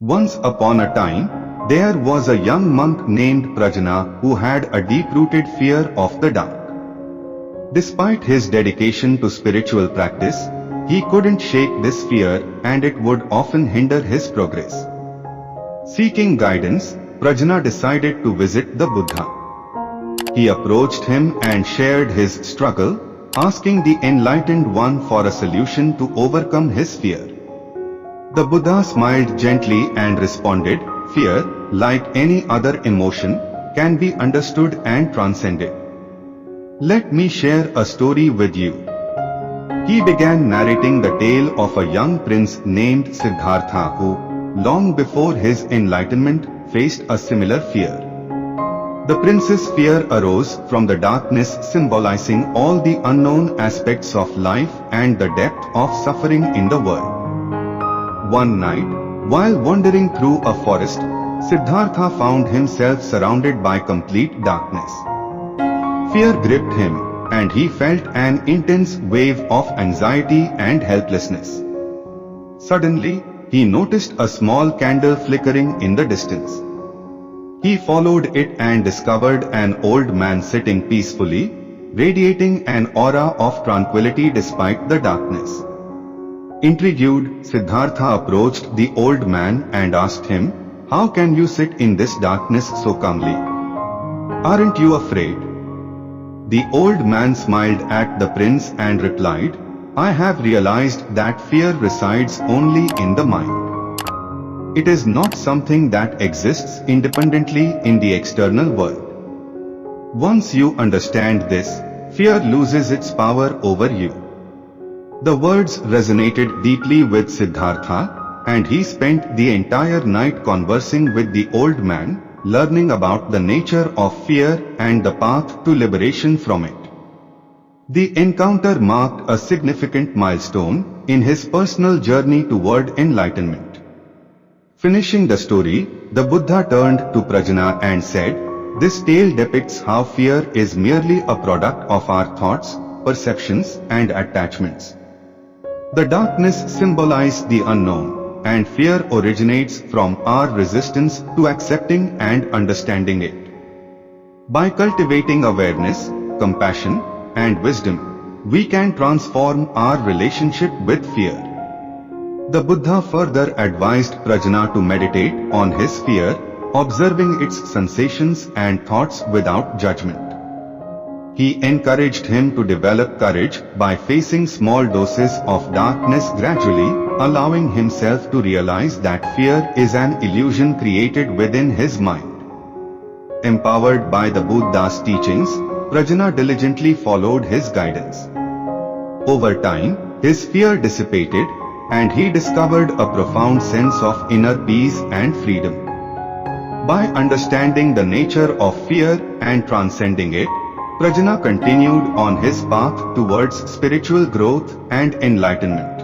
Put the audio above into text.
Once upon a time, there was a young monk named Prajna who had a deep-rooted fear of the dark. Despite his dedication to spiritual practice, he couldn't shake this fear and it would often hinder his progress. Seeking guidance, Prajna decided to visit the Buddha. He approached him and shared his struggle, asking the enlightened one for a solution to overcome his fear. The Buddha smiled gently and responded, "Fear, like any other emotion, can be understood and transcended. Let me share a story with you." He began narrating the tale of a young prince named Siddhartha who, long before his enlightenment, faced a similar fear. The prince's fear arose from the darkness symbolizing all the unknown aspects of life and the depth of suffering in the world. One night, while wandering through a forest, Siddhartha found himself surrounded by complete darkness. Fear gripped him, and he felt an intense wave of anxiety and helplessness. Suddenly, he noticed a small candle flickering in the distance. He followed it and discovered an old man sitting peacefully, radiating an aura of tranquility despite the darkness. Intrigued, Siddhartha approached the old man and asked him, "How can you sit in this darkness so calmly? Aren't you afraid?" The old man smiled at the prince and replied, "I have realized that fear resides only in the mind. It is not something that exists independently in the external world. Once you understand this, fear loses its power over you." The words resonated deeply with Siddhartha, and he spent the entire night conversing with the old man, learning about the nature of fear and the path to liberation from it. The encounter marked a significant milestone in his personal journey toward enlightenment. Finishing the story, the Buddha turned to Prajna and said, "This tale depicts how fear is merely a product of our thoughts, perceptions, and attachments. The darkness symbolizes the unknown, and fear originates from our resistance to accepting and understanding it. By cultivating awareness, compassion, and wisdom, we can transform our relationship with fear." The Buddha further advised Prajna to meditate on his fear, observing its sensations and thoughts without judgment. He encouraged him to develop courage by facing small doses of darkness gradually, allowing himself to realize that fear is an illusion created within his mind. Empowered by the Buddha's teachings, Prajna diligently followed his guidance. Over time, his fear dissipated, and he discovered a profound sense of inner peace and freedom. By understanding the nature of fear and transcending it, Prajna continued on his path towards spiritual growth and enlightenment.